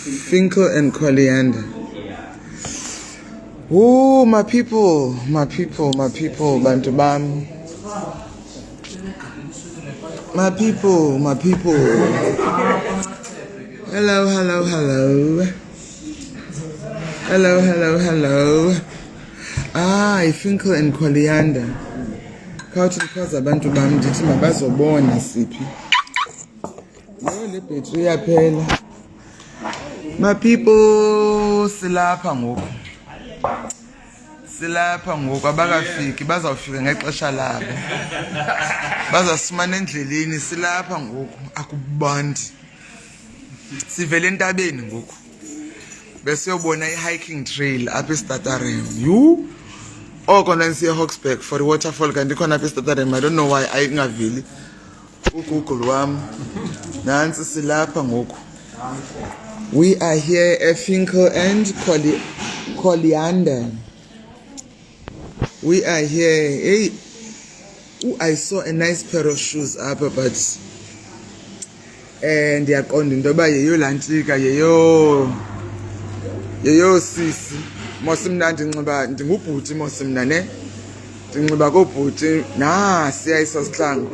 Finkel and coriander. Oh, my people, Bantu Bam. My people. Hello. Finkel and coriander. Khawuthi because abantu bam ndithi mabazobona siphi. Le battery yaphela. My people silapha ngoku abakafiki bazawufika ngexesha labo. Bazasifumana endleleni silapha ngoku akubandi. Sivele entabeni ngoku. Bese yobona i-hiking trail apha eStatarem. You? Oko nansiya Hawksburg for the waterfall kanti khona apha eStatarem. I don't know why ayingaveli uGoogle wami. Nansi silapha ngoku. We are here at Finkel and coriander. We are here. Hey, I saw a nice pair of shoes up, but and they are on the doba yeyo lantika yeyo sisi mosimnandi nxiba ndingubhuti mosimna ne ndinxiba kobhuti nasiya isosihlangu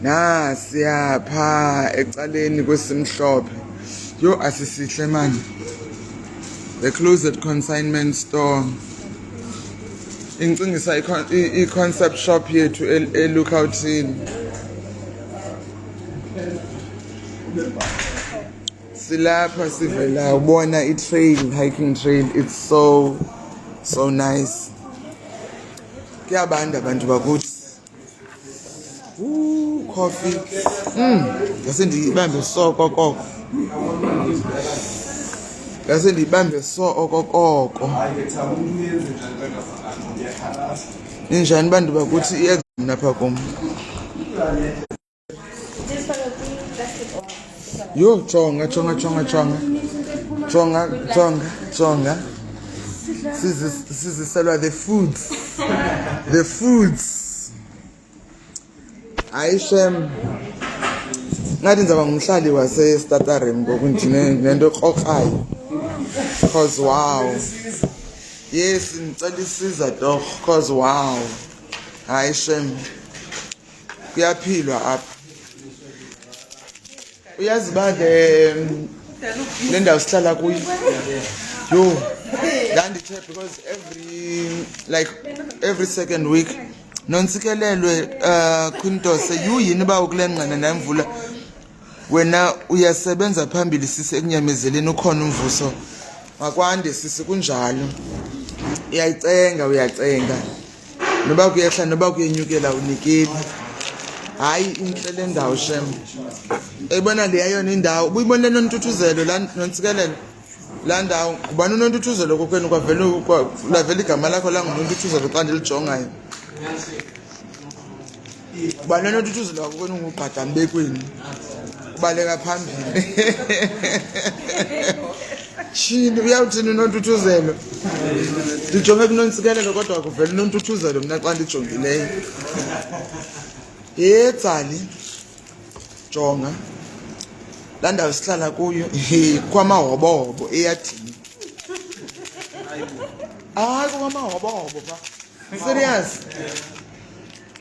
nasiya pha ecaleni kwesimhlophe yo asisihle manje. The closed consignment store ingcingisa i-concept shop yethu eLookouthini. Silapha sivela ubona i-trail, hiking trail. It's so nice. Kuyabanda abantu bakuthi. Coffee. Ngase ndibambe so kokoko. Ngase ndibambe so okokoko. Injani bantu bakuthi i-exam lapha kum. Yo chonga. Siziselwa the foods. Ayishem. Ngathi ndizaba ngumhlali waseStatarem ngoku ndinento ekrokrayo. Cause wow. Yes, ngicela isiza doch cause wow. Ayishem. Kuyaphilwa apha. Uyazi ba le ndawo sihlala kuyo. Yo, ndandithe because every second week nontsikelelwe kwintose yini ba ukulenqana nemvula wena uyasebenza phambili sisi ekunyamezeleni ukhona umvuso makwande sisi kunjalo uyacenga noba kuyehla noba kuyenyukela unikeli. Hayi inhle ndawo shem. Ebona le yayona indawo ubuyibonile nontuthuzelo la nontsikelelo la ndawo kubani unontuthuzelo kokwenu lavela igama lakho la ngontuthuzelo xa ndilijongayo. Kubani unontuthuzelo kokwenu ngubhada mbekweni ubaleka phambili. Chini uyawuthini unontuthuzelo ndijonge kunontsikelelo kodwa kuvela unontuthuzelo mina xa ndijongileyo. Yetsali jonga la ndawo sihlala kuyo kwamahobohobo eyadini. Kwamahobohobo pa serious.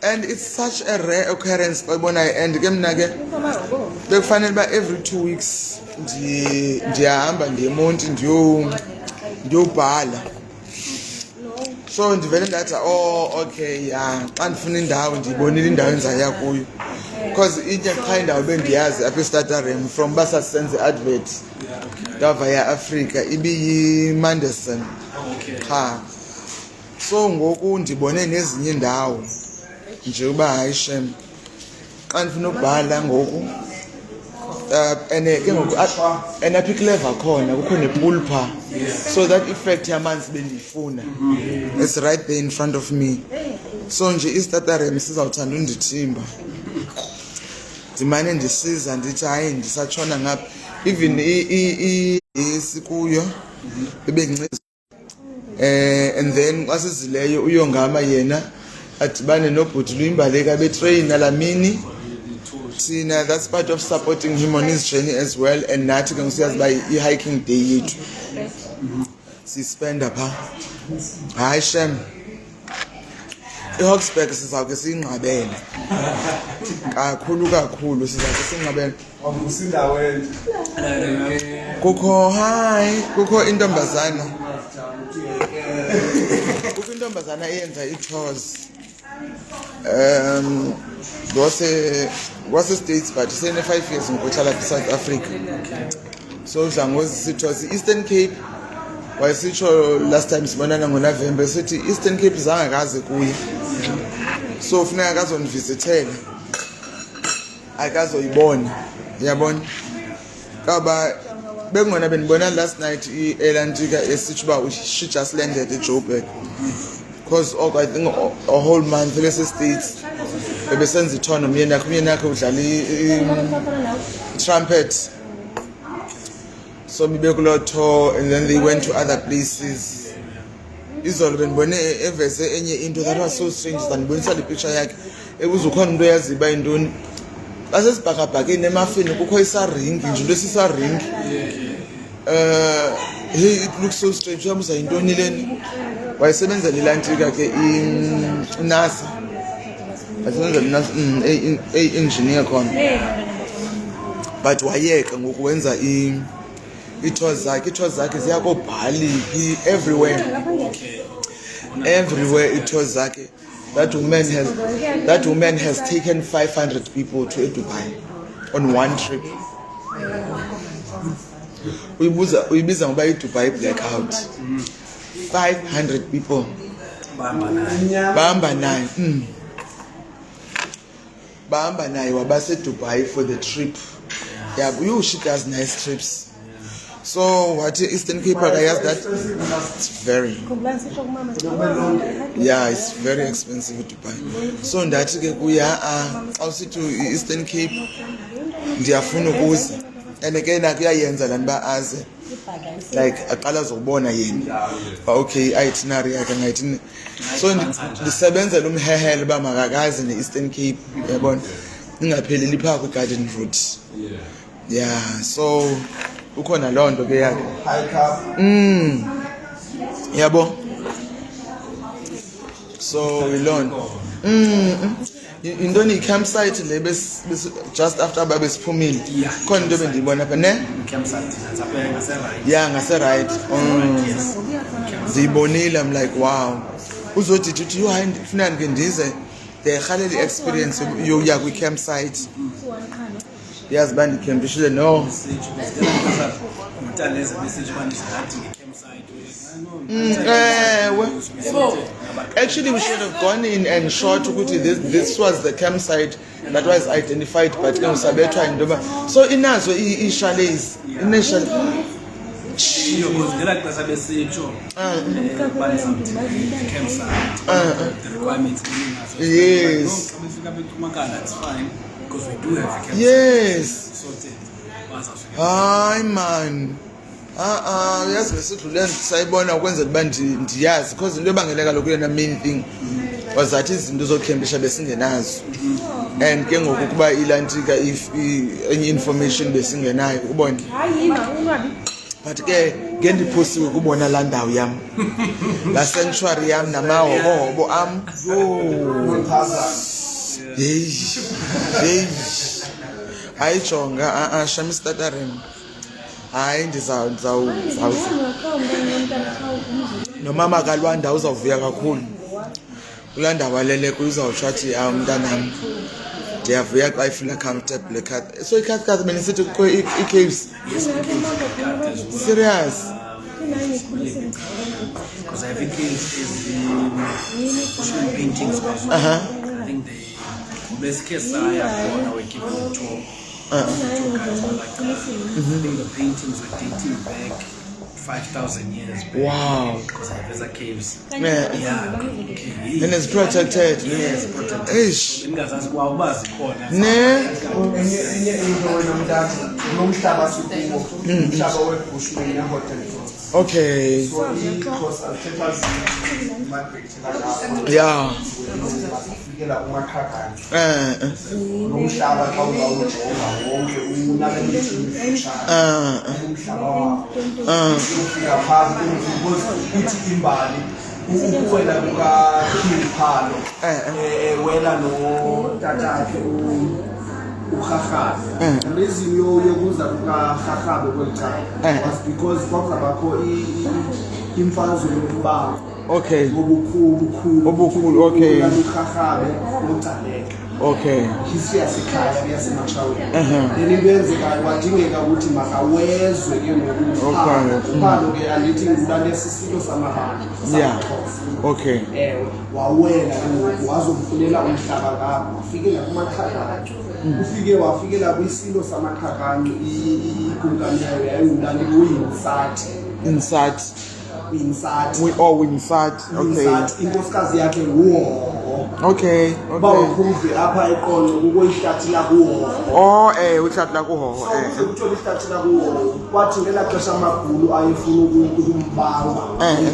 And it's such a rare occurrence oyibonayo. And ke mna ke bekufanele ba every 2 weeks ndiyahamba ngemonti ndiyobhala. So ndivele ndathi okay xa ndifuna indawo ndiyibonile indawo endizaya kuyo because inye qha indawo bendiyazi apha eStatarem from basa senze advert ndava ya-Afrika ibiyi-Manderson qha. So ngoku ndibone nezinye indawo nje uba hayi shem xa ndifuna ukubhala ngoku ke ngoku apha iClever khona kukho nepool pha. So that effect yamanzi bendiyifuna it's right there in front of me. So nje iStatarem sizawuthanda undithimba ndimane ndisiza ndithi hayi ndisatshona ngapha even isikuyo bebenginceda and then xa sizileyo uyongama yena adibane nobhuti luyimbaleka betrain alamini That's part of supporting him on his journey as well. And nathi ke ngisiyaziba i-hiking day yethu sispenda pha. Hayi shem, i-Hawksburg sizawuke siyinqabele kakhulu sizawuke siyinqabele. Kukho intombazana eyenza i-tours wase-States but sene-5 years ngokuhlala South Africa. So udla ngozisithiwa si-Eastern Cape. Wayesitsho last time sibonana ngoNovember sithi Eastern Cape zange kaze kuye, so funeka akazonivizithela akazoyibona, yabona kaba bekungona benibona last night i-Atlantica esitsho uba she just landed eJoburg because I think a whole month bese-States bebesenza itono umyenakhe udlala i-trumpet. So maybe tour, and then they went to other places. Izolo benibone evese enye into that was so strange sanibonisa le picture yakhe ebuzukhona into yaziba intoni basesibhakabhakeni emafini kukho isaring nje into esisaring. Hey, it looks so strange. Uyabuza intoni leni? Wayesebenza lelantika ke NASA. Wayesebenza engineer khona. But wayeka ngokwenza i-tours zakhe ziyako Bali everywhere i-tours zakhe. That woman has taken 500 people to Dubai on one trip. Uyibiza ngoba i-Dubai blackout. 500 people bahamba naye wabase Dubai for the trip. Yeah, she does nice trips. So what Eastern Cape has that it's very, it's very expensive to buy. So ndathi ke kuya awusithi Eastern Cape ndiyafuna ukuza, and again akuyayenza lani ba aze like aqala zokubona yena okay itinerary yakhe ngayithi. So ndisebenza lo mhehele ba makakazi ne-Eastern Cape, yabona ingapheleli pha ku Garden Route. Yeah, so ukhona lonto ke yakhe yabo. So ilonto intoni i-campsite le just after babesiphumile khona into bendiyibona apha ne ngase-right ndiyibonile. I'm like wow, uzodithi uthi yo hayi ndifuna ndike ndize ndiyayirhalela i-experience yokuya kwi-campsite. Yes, band campishile no. Actually, we should have gone in and shot. This was the campsite that was identified, but so inazo chalets yes. Because we do have a campsite. Yes. Hi man. Yazi besidlule sayibona ukwenzela uba ndiyazi because into ebangeleka lokho yena main thing was that izinto zokukhempisha besingenazo, and ke ngoku kuba ilantika if any information besingenayo ubone. But ke ngendiphosiwe kubona la ndawo yam la sanctuary yam namahobo am ayijonga shami starterem hayi ndizawuza nomama kalwanda uzawuvuya kakhulu kulaa ndawo alele uzawutsho athi mntanam ndiyavuya xa ifuna comfortable eCathcart. So iCathcart benisithi kukho i-caves. Serious? Because I think is the paintings. I think the best case I have we give them a tour. I think the paintings were dating back 5,000 years back. Wow. Because I have caves. Yeah. And it's protected. Yes, protected. Ish. Okay. So i-Xhosa lithetha Yeah. zifikela umakhakane nomhlaba xa uzawujonga wonke unabemfutshane umhlaba wabo ufika phantsi kuthi imbali ukuwela kukaPhalo wela notatakhe uRharhabe. The reason yokuza kukaRharhabe kweli cala was because kwakuzabakho imfazwe yokubanga. Okay. Obukhulu. Okay. uRharhabe noGcaleka. Okay. History yasekhaya yaseMatshaweni. Then into eyenzekayo kwadingeka ukuthi makawezwe ke ngokuphalo ke andithi ngulalesikilo samahamba. Yeah. Okay. Wawela ke ngoku wazomfunela umhlaba ngapha wafikela kumakhakane. Wafikela kwisilo samakhakane ikumkani yayo yayingulali uyinsati. Insati. Winsati. Winsati. Okay. Inkosikazi yakhe nguHoho. Okay. Bawukhuve apha eqonco kuko ihlathi la kuHoho. Uhlathi la kuHoho. Uthola ihlathi la kuHoho. Kwathi ngela xesha amabhulu ayefuna ukumbamba.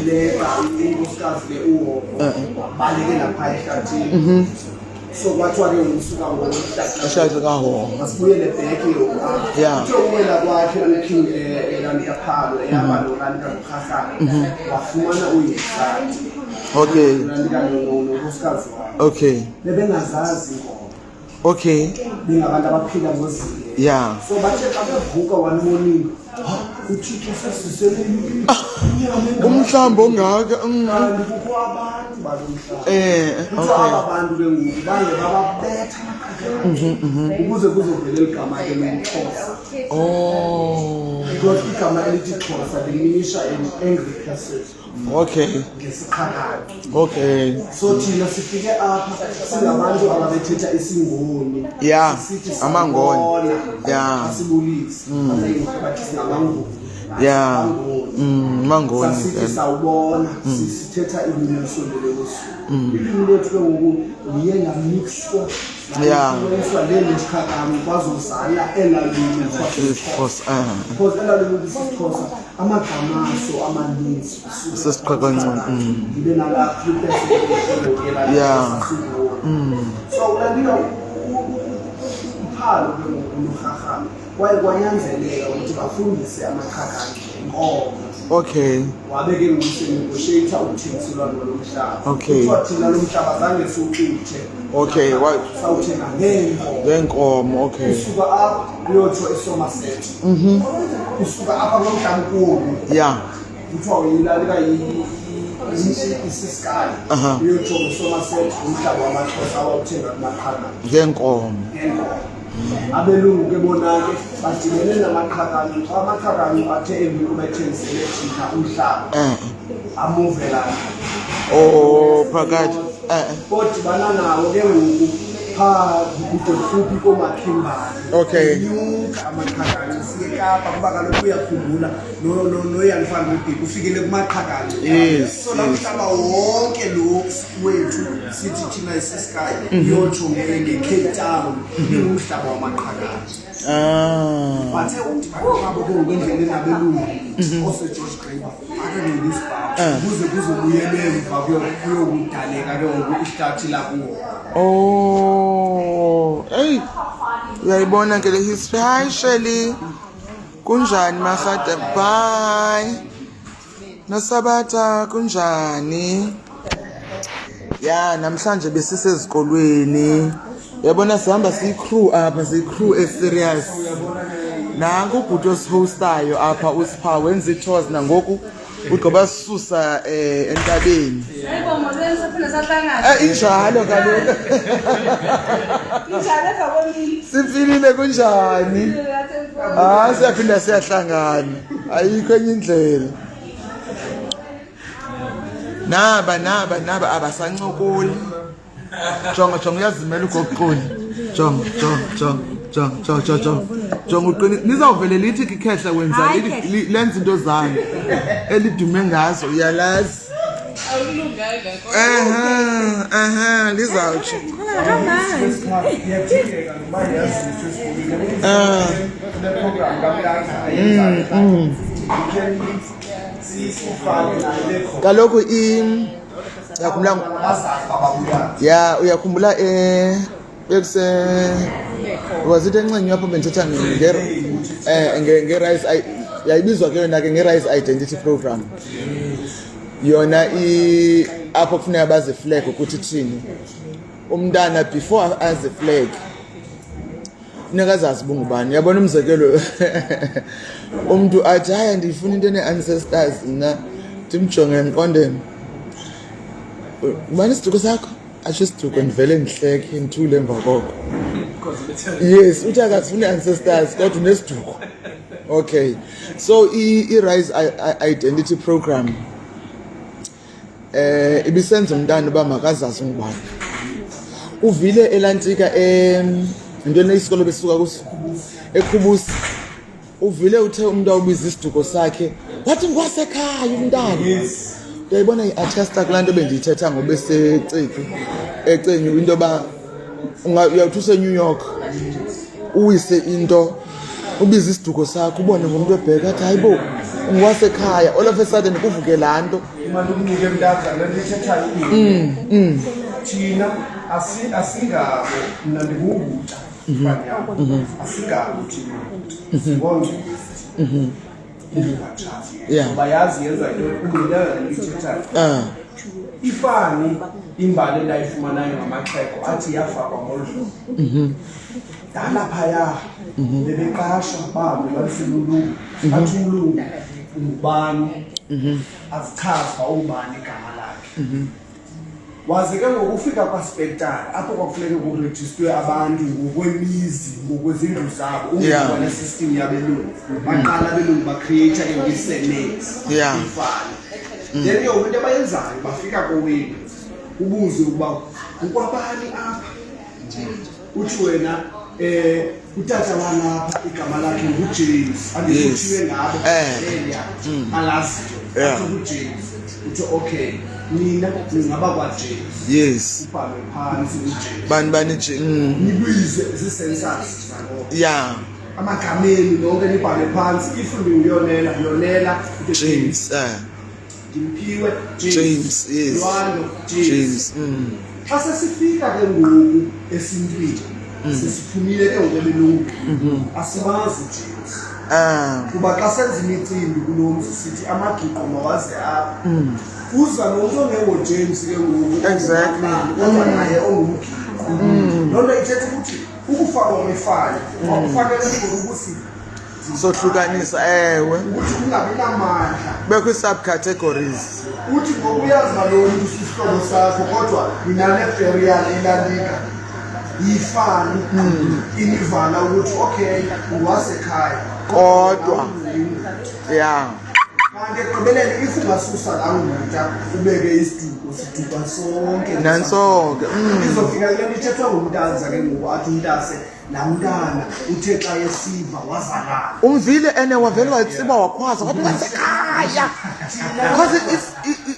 Ileka inkosikazi le uHoho. Baleke lapha ehlathini. So kwathiwa ke ngisuka Ihlathi kaHoho. masibuyele back Yeah. Uthowela kwakhe uKing Phalo ehamba noLanika noRharhabe wafumana uyinsati. Okay. Nonkosikazi wakhe. Okay. Bebengazazi ngoba. Okay. Bengabantu abaphila ngozile. Yeah. So bathe xa bevuka one morning uThixo sesisele Umhlamba ongaka. kanti kukho abantu balomhlaba. Okay. Abantu ke ngoku baye bababetha ukuze kuzovela igama ke loXhosa. Because igama elithi Xhosa liminisha an angry person. Okay. Ngesiqhakane. Okay. So thina sifike apha singabantu ababethetha isingoni. Yeah. Sithi Amangoni. Yeah. Asibulisi. Bathi singamangoni. Yeah. Mangoni. Sasithi sawubona sithetha ilimi sondelelosu. Ilimi lethu ke ngoku liye ngamixwa. Yeah. Leli sikhakami bazozala elalini Xhosa. Because elalini isiXhosa amagama aso amaninzi Sesiqhakane. Ibe nala 3% Yeah. So ulandila uPhalo ke ngokuHarhabe kwaye kwanyanzeleka ukuthi bafundise amakhakane ngoba Okay. wabeke ngokusenegotiator ukuthengiselwa lomhlaba. Okay. Kuthiwa thina lo mhlaba zange siwucuthe. Okay. Sawuthenga ngeenkomo. Okay. Usuka apha uyotsho eSomerset. Usuka apha ngomntamkulu. Yeah. Kuthiwa uyilalika isiskali. Uyotsho eSomerset umhlaba wamaXhosa awuthenga kuMaqhakane. Ngeenkomo. Abelungu ke bona ke badibene namaqhakane. Amaqhakane athe embi kubethengisele thina umhlaba. Amuvela. Phakathi. Kodwa bananawo ke ngoku pha kufuphi koMakhimbane. Okay. Nyuka amaqhakane sike Kapa kuba kaloku uyakhumbula noYan van Riebeeck ufikele kuMaqhakane. Yes. So namhlaba wonke lo wethu sithi thina isiSky yotsho ngeCape Town ingumhlaba wamaqhakane. Bathe umdibano ke ngokwendlela enabelungu oseGeorge Graver akanelisiba kuze kuzobuyela emva kuyokudaleka ke ngoku ihlathi lakuwo. Hey. Uyayibona ke le history. Hi Shelly. Kunjani Magada? Bye. Nosabatha kunjani? Yeah, namhlanje besisezikolweni. Uyabona sihamba siyicrew apha, siyicrew serious. Nanku ubhuti osihostayo apha uSipha wenza itours nangoku ugqiba sisusa entabeni. Hayibo msebenzi saphina sahlangana. Injalo kaloku. Injalo evakwemini. Sifilile kunjani? Siyaphinda siyahlangana. Ayikho enye indlela. Naba abasancokoli. Jonga uyazimela ugoqoli. Jonga uqini nizawuvele lithi ikhehla wenza lenza into zami elidume ngazo uyalazi. Awulunganga. Lizawuthi. sifake nayo lekho kaloku uyakhumbula abazazi bababuya ya uyakhumbula was it enxenye apho bendithetha nge-rice yayibizwa ke yona ke nge-rice identity program yona apho kufuneka bazi flag ukuthi thini umntana before azi flag funeka azazi bungubani yabona umzekelo umuntu athi hayi ndifuna into ene-ancestors mna ndimjonge emqondweni ubani isiduko sakho atsho isiduko ndivele ndihleke ndithule emva koko yes uthi akazifuna i-ancestors kodwa unesiduko okay so i-rise identity program ibisenza umntana uba makazazi ungubani uvile elantika intweni isikolo besuka kuso eKhubusi uvile uthe umuntu awubiza isiduko sakhe wathi ngwasekhaya umntana uyayibona i-attesta kulaa nto bendiyithetha ngoba eseceki ecenyu into yoba uyawuthi use-New York uwise into ubize isiduko sakho ubone ngomntu ebheka athi hayi bo ungwasekhaya all of a sudden kuvuke laa nto imali ukunike mntazana lenthethayo thina asingabo mna ndingubuta asingabo thina sibonke ngoba yazi yenza into lenthethayo ifani imbali endayifumanayo ngamaxhego athi yafakwa ngolu dala phaya bebeqasha bahambe baliselulungu athi ulungu ungubani azichaza ubani igama lakhe waze ke ngokufika kwaspektara apho kwakufuneka kurejistwe abantu ngokwemizi ngokwezindlu zabo ungubona system yabelungu baqala abelungu bacreate ngesenex ifani then yo into abayenzayo bafika kowenu ubuze ukuba ukwabani apha uthi wena utata walapha igama lakhe nguJames andikuthiwe ngabo alazi athi nguJames uthi okay mina ngingaba kwaJames yes ubhalwe phansi uJames bani nibize zi-census zalo amagameni lonke nibhale phansi if ngiyonela James ngimpiwe James yes Lwando James xa sesifika ke ngoku esintwini sesiphumile ke ngokwelungu asimazi James kuba xa senza imicimbi kulomzi sithi amagiqo mawaze apha kuza nomuntu ongengo-James ke ngoku exactly kodwa naye ongumgiqo loo nto ithetha ukuthi ukufakwa kwefani kwakufanele ukuthi sohlukanisa ewe ukuthi kungabi namandla bekwi-subcategories uthi ngokuyazi nalo mntu sisihlobo sakho kodwa inane-burial elalika yifani inivala ukuthi okay ungasekhaya kodwa ya kanti ekugqibeleni if ungasusa laa nguta ubeke isiduko siduka sonke nansonke izofika kule nto ithethwa ngumntanza ke ngoku athi umntase laa mntana uthe xa esiva wazalana umvile ene wavele watsiba wakhwaza wathi wasekhaya because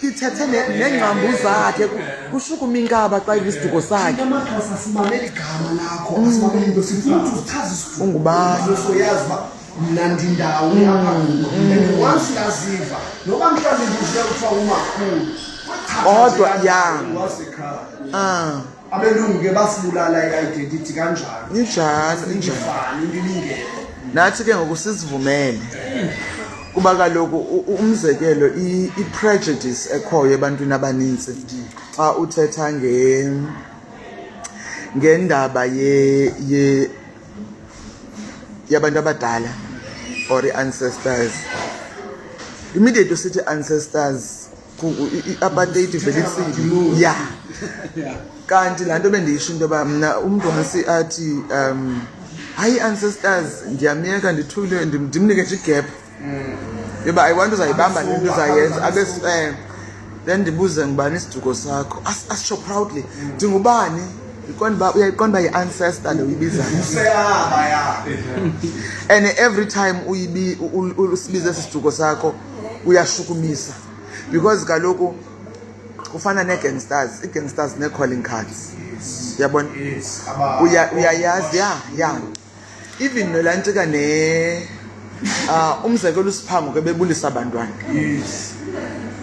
ithethe neengcambu zakhe kushukuma inkaba xa isiduko sakhe amaxhosa simamela igama lakho asimamela into sifuna ukuthi uzichaze isiduko ungubani soyazi uba mna ndindawoni apha and once yaziva noba mhlawumbi ndiziya kuthiwa umakhulu kodwa wasekhaya abelungu ke basibulala i-identity kanjalo injalo into ilingelo nathi ke ngoku sizivumele kuba kaloku umzekelo i-prejudice ekhoyo ebantwini abaninzi xa uthetha ngendaba yabantu abadala or i-ancestors immediately usithi ancestors i-apartheid ivelisile ya kanti laa nto bendiyisho into yoba mna umntu ngasi athi hayi ancestors ndiyamyeka ndithule ndimnike nje igap yoba ayiwanto uzayibamba le nto uzayenza abe then ndibuze ngubani isiduko sakho asitsho proudly ndingubani uyayiqonda uba yi-ancestor le uyibizayo and every time usibiza esi siduko sakho uyashukumisa because kaloku kufana nee-gangsters ii-gangsters nee-calling cards yabona uyayazi ya even nolantika umzekelo uSiphango ke bebulisa abantwana. Yes.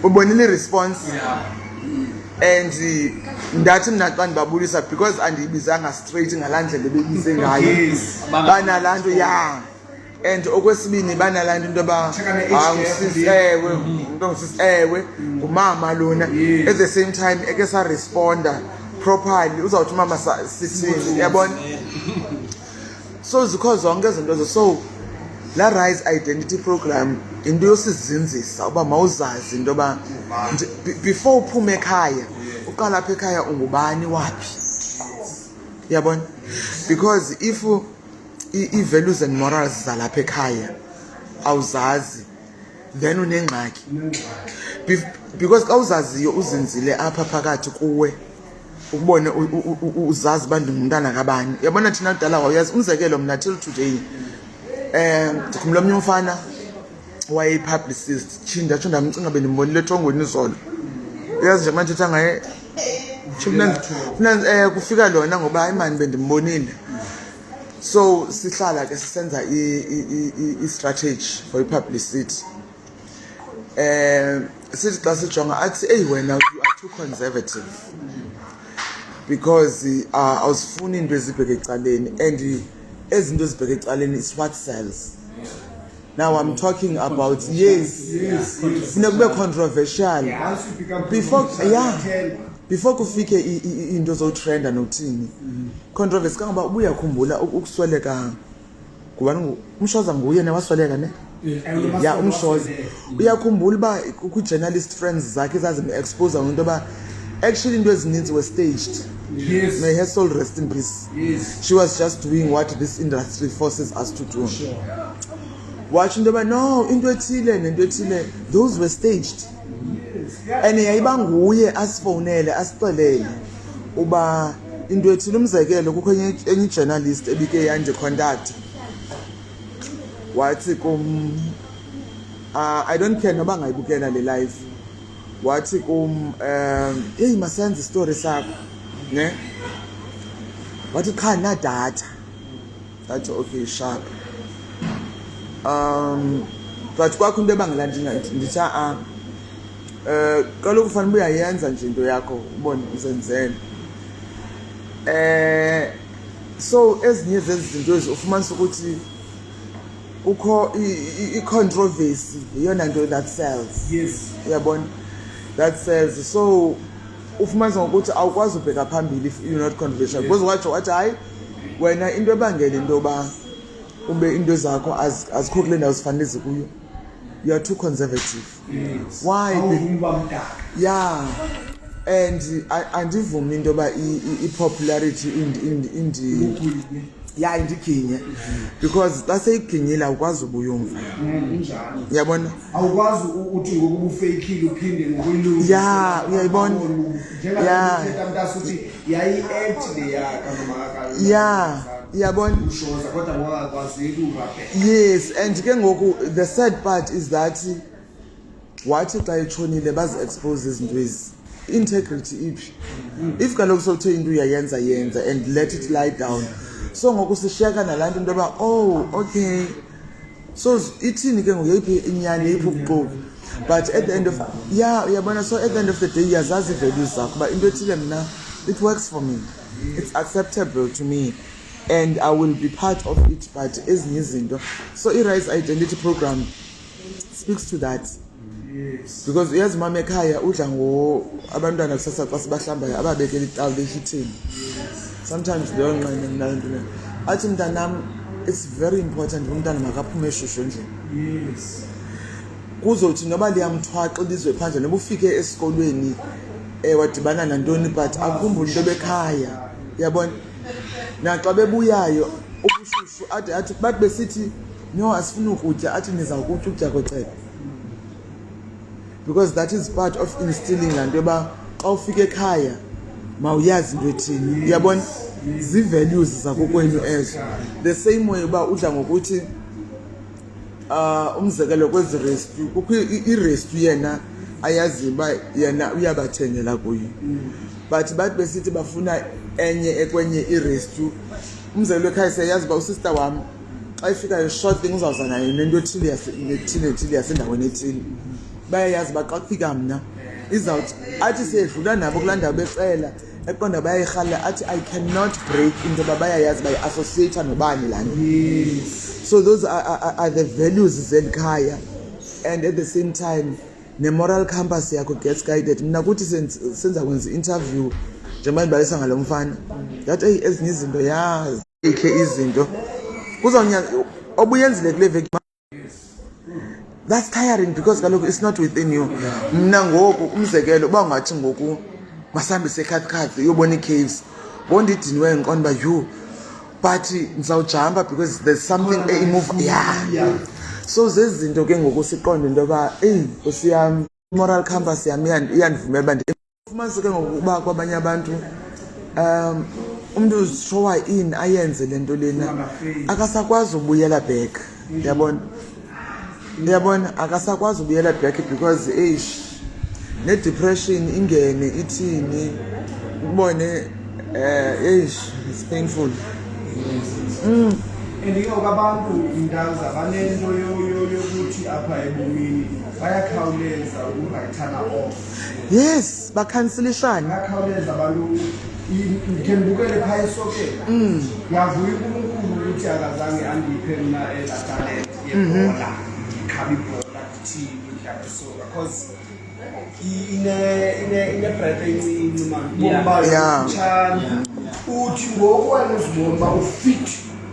Ubonile response Yeah. and ndathi mina xa ndibabulisa because andiyibizanga straight ngalandlela bebize ngayo. Yes. Banalanto yeah. And okwesibini banalanto into ba ewe umuntu ongusisi ewe umama lona at the same time eke sa responda properly uzawuthi mama sithini yabona. So zikho zonke izinto zo so la Rise Identity Program into yosizinzisa uba mawuzazi into ba before uphume ekhaya uqala apha ekhaya ungubani waphi yabona because if i-values and morals zalapha ekhaya awuzazi then unengxaki because xa uzaziyo uzinzile apha phakathi kuwe ukubone uzazi bantu ngumntana kabani yabona thina kudala wawuyazi umzekelo mna till today ndikhumla omnye umfana wayeyi-publicist tshinda ndamcinga bendimbonile etongweni izolo uyazi nje manje ngaye kufika lona ngoba hayi mani bendimbonile. So sihlala ke sisenza i-strategy for i-publicity sithi xa sijonga athi eyi wena you are too conservative because awuzifuni into ezibheke ecaleni and ezinto ezibheke ecaleni is what sells. Now I'm talking about yes funeka kube controversial before kufike into zotrenda nothini controversy kangoba ubuyakhumbula ukusweleka ngubani umshoza nguye newasweleka ne ya umshoza uyakhumbula ba ku journalist friends zakhe zazime-expose into ba actually into ezininzi were staged. Yes. May her soul rest in peace. Yes. She was just doing what this industry forces us to do. Sure. Watch into ba no into ethile nento ethile those were staged. And yayiba nguye asifonele asixelele uba into ethile umzekelo kukho enye journalist ebike yanje contact wathi kum I don't care noba ngayibukela le live wathi kum hey masenze story sakho ne wathi cha na data that's okay sharp but kwakho into ebangelandinga ndithi kaloku kufanele uyayenza nje into yakho ubone uzenzele so ezinye zezinto ezifumanisa ukuthi ukho i-controversy iyona nto that sells. Yes. Uyabona that sells so ufumanisa ngokuthi awukwazi ubheka phambili if you're not controversial because wathi hayi wena into ebangela into ba ube into zakho azikho kule ndawo zifanele zikuyo you are too conservative. Yes. Why? Yeah. And andivumi into ba i-popularity yeah indiginye because laseyiginyile awukwazi ubuyumva njalo uyabona awukwazi uthi ngokuba ufake uphinde ngokuyilunga yeah uyayibona yeah njengoba uthi yayi act le yakhe noma yeah uyabona ushoza kodwa ngokwazi ukubaphe. Yes and ke ngoku the sad part is that wathi xa etshonile bazi expose izinto ezi integrity iphi if kaloku sothe into uyayenza yenza and let it lie down so ngoku sishiyeka nalanto into ba oh okay so ithini ke ngoyiphi inyani yiphi ukuxoka but at the end of yeah uyabona so at the end of the day yazazi values zakho ba into ethile mina it works for me it's acceptable to me and I will be part of it but ezinye izinto so i-Rise Identity Program speaks to that. Yes. Because uyazi mama ekhaya udla ngo abantwana kusasa xa sibahlambayo ababekela itawu behithini. Sometimes leyo nqane mnandi le athi mntanami it's very important umntana makaphume eshushu endlini. Yes. Kuzothi noba liyamthwaxa ilizwe phandle noba ufike esikolweni wadibana nantoni but akhumbule into bekhaya uyabona naxa bebuyayo ubushushu athi bathi besithi no asifuni ukutya athi niza ukutya ukutya kwecebo because that is part of instilling lanto yoba xa ufika ekhaya mawuyazi into ethini uyabona zi-values zakokwenu ezo the same way uba udla ngokuthi umzekelo kwezi rescue kukho i-rescue yena ayazi uba yena uyabathengela kuyo but bathi besithi bafuna enye ekwenye i-rescue umzekelo ekhaya siyayazi uba usister wam xa ifika short thing uzawuza nayo nento ethile ethile yasendaweni ethile bayayazi baxa kufika mna izawuthi athi siyedlula nabo kulaa ndawo becela eqonda bayayirhalela athi I cannot break into yoba bayayazi bayi-associate nobani laa nto. So those are the values zelikhaya, and at the same time ne-moral compass yakho gets guided. Mna kuthi senza kwenza i-interview njengoba ndibalisa ngalo mfana that ezinye izinto ikhe izinto obuyenzile kule veki, that's tiring because kaloku it's not within you. Mna ngoku umzekelo uba ungathi ngoku masihambise ekhathikhathi uyobona ii-caves ngondidiniweyo ndiqonda uba you but ndizawujampa because there's something imove so zezi zinto ke ngoku siqonde into yoba nkosi yam moral compass yam iyandivumela uba ndifumanise ke ngokuba kwabanye abantu umntu uzishowa in ayenze le nto lena akasakwazi ubuyela back. Uyabona akasakwazi ubuyela back because ne-depression ingene ithini ubone it's painful. Andike abantu indaza banento yokuthi apha ebomini bayakhawuleza ukurayithana off. Yes, bakhanselishane. Bayakhawuleza abantu ndikhe ndibukele phaya esokeni. Ndiyavuya uNkulunkulu ukuthi akazange andiphe mna laa talent yebhola, ikhaba ibhola ndithini ndidlala isoka because ine-breath encinci man ubomi bayo butshana. Uthi ngoku wena uzibona uba ufit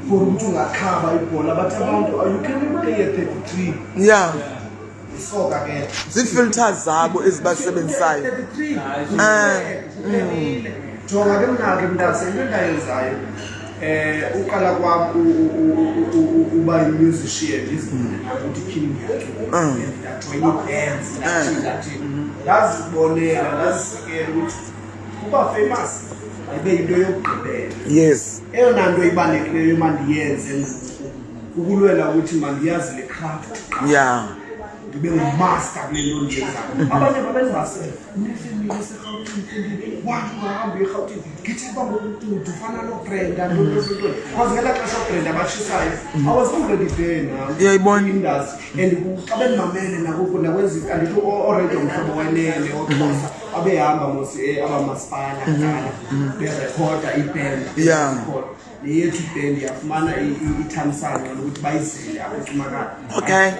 for ukuthi ungakhaba ibhola but abantu you can play at 33 isoka ke zii-filters zabo ezibasebenzisayo. Jonga ke mna ke mntase into endayenzayo uqala kwam uba yi-musician ukuthi phini ndajoyina i-bands ndazibonela ndazisekela ukuthi uba famous ibe yinto yokugqibela. Yes. Eyona nto ibalulekileyo mandiyenze ukulwela ukuthi mandiyazi le craft ndibe ngumaster kule nto ndiyenzayo. Abanye babenzase ndifemile eseRhawutini wantu ngahambe eRhawutini ngithe uba ngokukude ufana noBrenda ntoni because ngelaa xesha uBrenda abatshisayo I was already there now industry and xa bendimamele nakwenza andithi already umhlobo wenene oXhosa babehamba mos abamasipala kudala berekhoda iband neyethu iband yafumana ithamsanqa lokuthi bayizele abacumakala. Okay.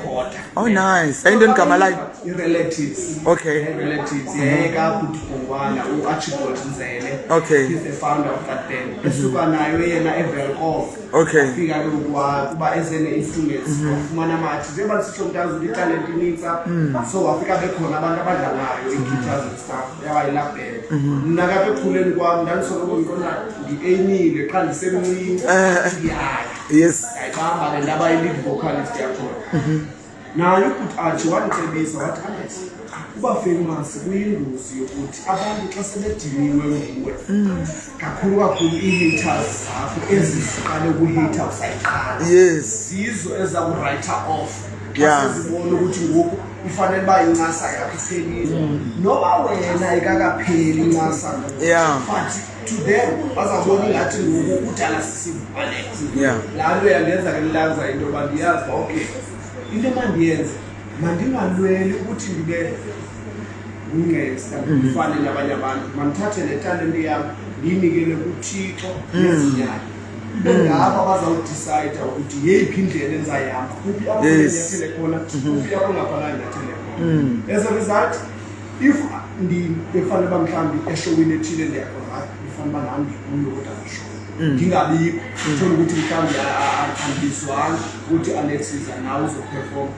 Oh nice. Ayintoni igama layo? I-relatives. Okay. I-relatives yayekabhuti Bongwana uArchibald Nzele. Okay. He's the founder of that band. Esuka nayo yena eVelkov. Okay. Fika ke kuba ezene instruments wafumana amathi njengoba sisho mntazi ukuthi italent initsa so wafika bekhona abantu abadlalayo i-guitars and stuff yawayila band. Mna kapha ekukhuleni kwam ndandisoloko ngiqonda ndi-aimile xa ndisemncinci yes yayibamba le ndaba yi-lead vocalist yakhona. Naye ukuthi athi wandicebisa wathi Alex uba famous kuyingozi yokuthi abantu xa sebediniwe nguwe kakhulu ii-haters zakho eziziqale ukuhata usayiqala zizo eza kurayitha off zibone ukuthi ngoku ifanele uba incasa yakho iphelile noba wena ikakapheli incasa but to them bazabona ingathi ngoku kudala sisivalete laa nto yandenza ke ndilaza into yoba ndiyazi uba okay into emandiyenze mandingalweli ukuthi ndibe ngingesta ndifane nabanye abantu mandithathe le talente yam ndiyinikele kuThixo nezinyanya ngapha bazawudicide ukuthi yeyiphi indlela enzayihamba kuphi apho ndiyathele khona kuphi apho ngaphalanga ndiyathele khona. As a result if ndifanele uba mhlawumbi eshowini ethile ndiyakhona ndifanele uba nam ndikuyo kodwa ngashow ngingabikho thole ukuthi mhlawumbi andizwanga ukuthi Alex iza nawe uzoperform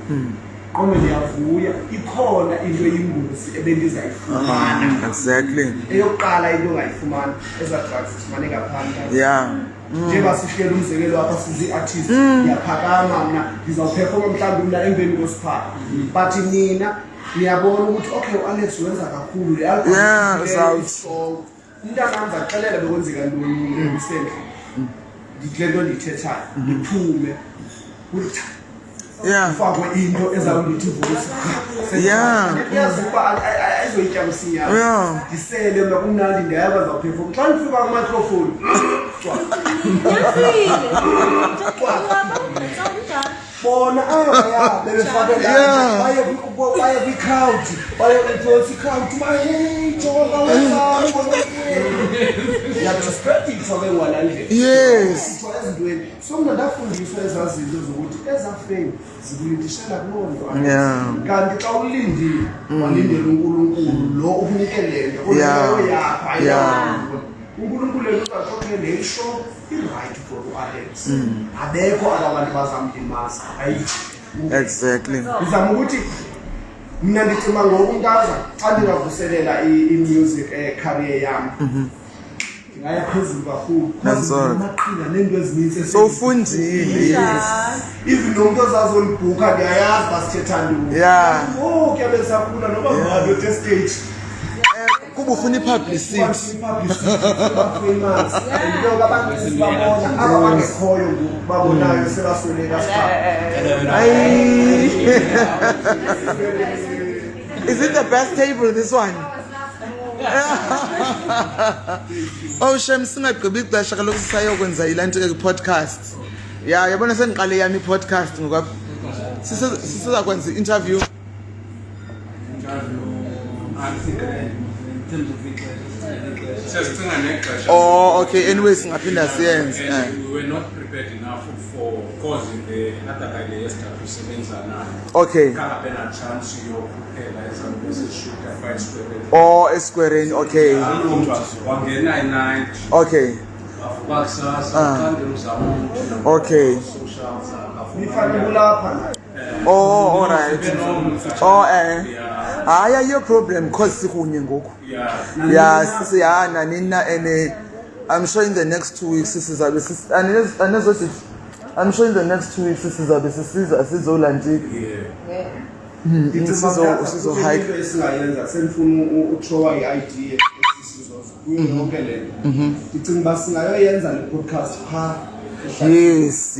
qome ndiyavuya ikhona into eyingozi ebendizayifumana exactly eyokuqala into ongayifumana eza-drugs zifumane ngaphandle njengoba sishiyela umzekelo apha sizi-artist ndiyaphakama mna ndizawuperforma mhlawumbi mna emveni kosiphala but nina niyabona ukuthi okay u-Alex wenza kakhulu le album umntanam zaxelela bekwenzeka ntoni recently ndikule nto ndiyithethayo ndiphume ufakwe into ezawundithi voice yazi ukuba ayizoyitya msinyana ndisele mna kumnandi ndiyaya bazawuphefoma xa ndifika kumicrophone bona ya bebefake Yeah. baye kwi-crowd baye kwi-crowd mayejoka wenzani yadiscredithwa bengalandlela Yes. ezintweni so mna ndafundiswa ezazinto zokuthi ezafeni zikulindishela kuloo nto Yeah. kanti xa ulindile walindela uNkulunkulu lo ukunike le nto Yeah. yakho Yeah. uNkulunkulu uzaxoxe le show i-right for u-Alex abekho abantu bazamlimaza Exactly. ngizama ukuthi mina ndicima ngoku nkaza xa ndingavuselela i-music career yam ngaya phezulu kakhulu That's all. amaqhinga neento ezininzi So ufundile. even nomntu ozazolibhukha ndiyayazi basithetha ntoni Yeah. kuyabe sakhula noba ngabe testage Kuba ufuna i-publicity. aba bangekhoyo babonayo sebasweleka Aye. Is it the best table, this one? Oh Shem, singagqibi ixesha kaloku sisayokwenza ilanto podcast. Yeah, yabona sendiqale yami i-podcast ngoba sisiza kwenza i-interview. Oh, okay. Anyway, singaphinda siyenze. We were not prepared enough for causing the other guy yesterday to sebenza nayo. Okay. Kangabe na chance yokuphela ezambe seshuka 5 square. Oh, esquareni. Okay. Wangena i-night. Okay. Avuka kusasa kandi uzama Okay. social nifane kulapha Oh, all right. Oh, Hayi your problem cause sikunye ngoku. Yeah, sisiyana nina and I'm sure in the next 2 weeks sizabe I'm sure in the next 2 weeks sizabe sizolantika. Sizo hike. esingayenza senifuna uthrowa i-idea kuyo yonke lento ndicinga uba singayoyenza le podcast phaa Yes.